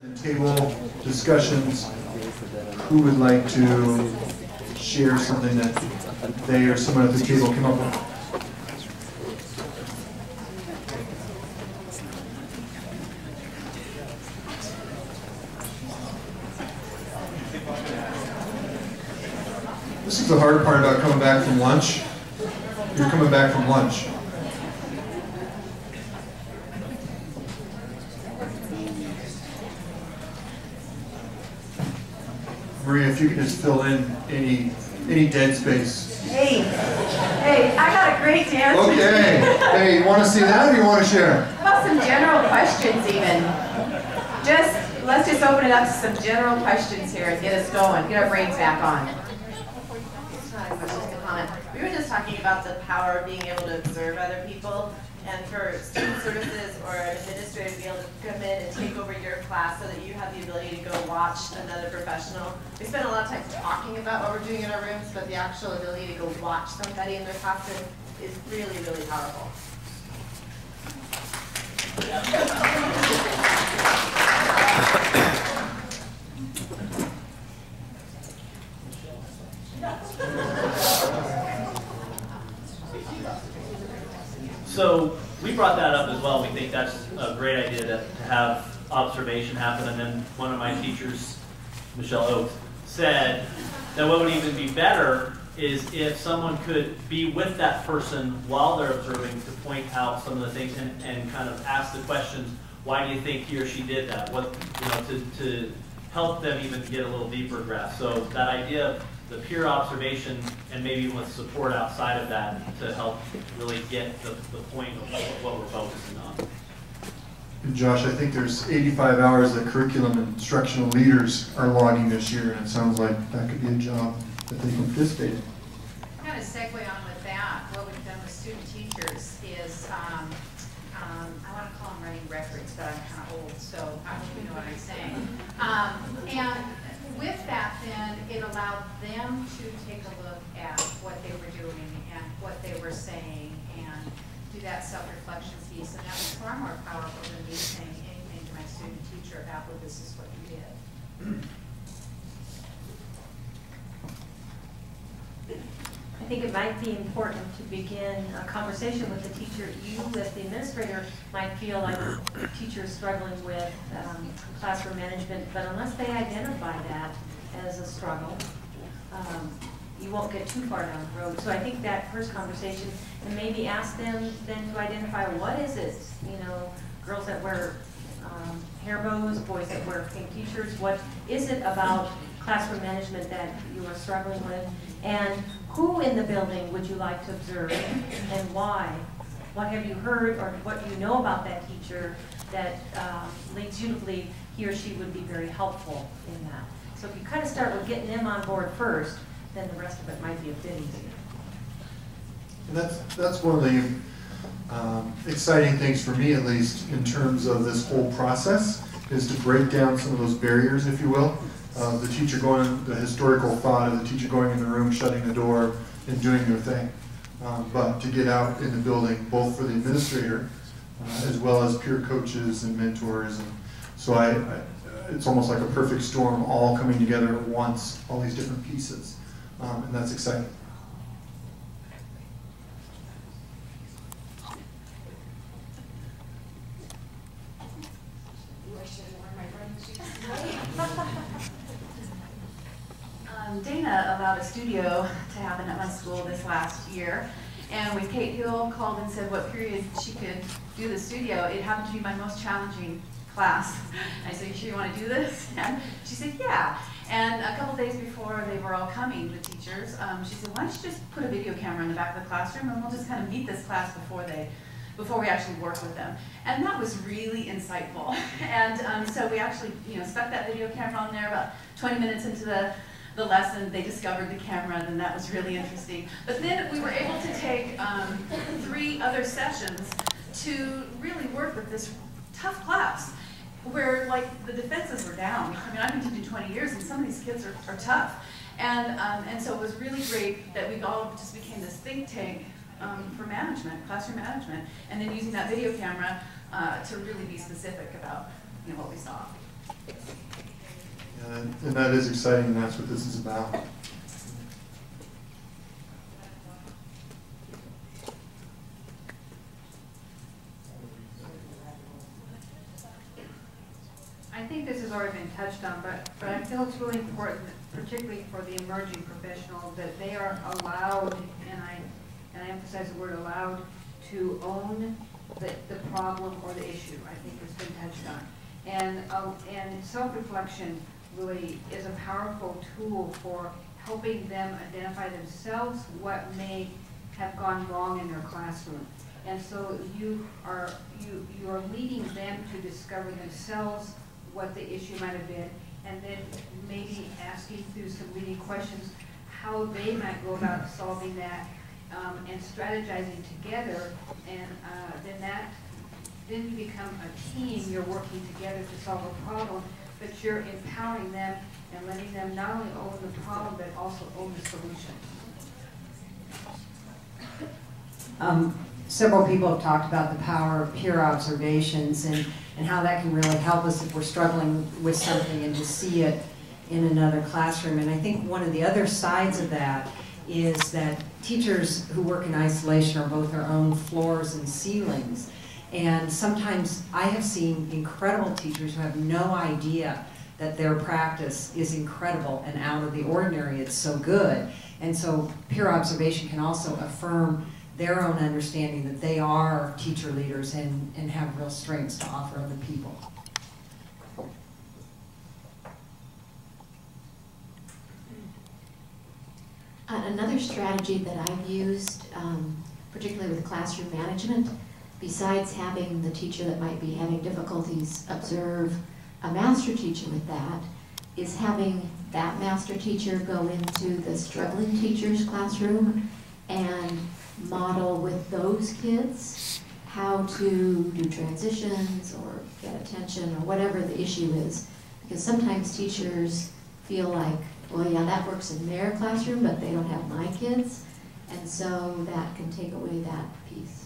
The table discussions, who would like to share something that they or someone at the table came up with? This is the hard part about coming back from lunch. You're coming back from lunch. Maria, if you could just fill in any dead space. Hey, I got a great dance. Okay. Hey, you want to see that or you want to share? How about some general questions even? Let's just open it up to some general questions here and get us going, get our brains back on. It's not a question, it's a comment. We were just talking about the power of being able to observe other people, and for student services or an administrator to be able to come in and take over your class so that you have the ability to go watch another professional. We spend a lot of time talking about what we're doing in our rooms, but the actual ability to go watch somebody in their classroom is really, really powerful. So we brought that up as well. We think that's a great idea to have observation happen. And then one of my teachers, Michelle Oakes, said that what would even be better is if someone could be with that person while they're observing to point out some of the things and kind of ask the questions, why do you think he or she did that? What, to help them even get a little deeper grasp. So that idea of the peer observation and maybe with support outside of that to help really get the point of what we're focusing on. And Josh, I think there's 85 hours that curriculum and instructional leaders are logging this year, and it sounds like that could be a job that they can participate in. Kind of segue on with that, what we've done with student teachers is, I want to call them running records, but I'm kind of old, so I hope you know what I'm saying. And with that, then, it allowed them to take a look at what they were doing and what they were saying and do that self-reflection piece. And that was far more powerful than me saying anything to my student teacher about, well, this is what you did. I think it might be important to begin a conversation with the teacher. You, as the administrator, might feel like the teacher is struggling with classroom management, but unless they identify that as a struggle, you won't get too far down the road. So I think that first conversation, and maybe ask them then to identify what is it, girls that wear hair bows, boys that wear pink t-shirts, what is it about classroom management that you are struggling with, and who in the building would you like to observe and why? What have you heard or what do you know about that teacher that leads you to believe he or she would be very helpful in that? So if you kind of start with getting them on board first, then the rest of it might be a bit easier. And that's one of the exciting things for me, at least, in terms of this whole process, is to break down some of those barriers, if you will. The teacher going, the historical thought of the teacher going in the room, shutting the door, and doing their thing. But to get out in the building, both for the administrator, as well as peer coaches and mentors. And so it's almost like a perfect storm, all coming together at once, all these different pieces. And that's exciting. Dana allowed a studio to happen at my school this last year, and when Kate Hill called and said what period she could do the studio, it happened to be my most challenging class. I said, "You sure you want to do this?" And she said, "Yeah." And a couple days before they were all coming, the teachers, she said, "Why don't you just put a video camera in the back of the classroom and we'll just kind of meet this class before we actually work with them." And that was really insightful. And so we actually, stuck that video camera on there. About 20 minutes into the lesson, they discovered the camera, and that was really interesting. But then we were able to take 3 other sessions to really work with this tough class, where the defenses were down. I mean, I've been teaching 20 years, and some of these kids are tough. And so it was really great that we all just became this think tank for management, classroom management, and then using that video camera to really be specific about what we saw. And that is exciting, and that's what this is about. I think this has already been touched on, but I feel it's really important, particularly for the emerging professional, that they are allowed, and I emphasize the word allowed, to own the problem or the issue. I think it's been touched on. And self-reflection really is a powerful tool for helping them identify themselves what may have gone wrong in their classroom. And so you are leading them to discover themselves what the issue might have been, and then maybe asking through some leading questions how they might go about solving that, and strategizing together, and then you become a team. You're working together to solve a problem, but you're empowering them and letting them not only own the problem but also own the solution. Several people have talked about the power of peer observations and how that can really help us if we're struggling with something and to see it in another classroom. And I think one of the other sides of that is that teachers who work in isolation are both their own floors and ceilings. And sometimes I have seen incredible teachers who have no idea that their practice is incredible and out of the ordinary. It's so good. And so peer observation can also affirm their own understanding that they are teacher leaders and have real strengths to offer other people. Another strategy that I've used, particularly with classroom management, besides having the teacher that might be having difficulties observe a master teacher with that, is having that master teacher go into the struggling teacher's classroom and model with those kids how to do transitions or get attention or whatever the issue is. Because sometimes teachers feel like, well, yeah, that works in their classroom, but they don't have my kids. And so that can take away that piece.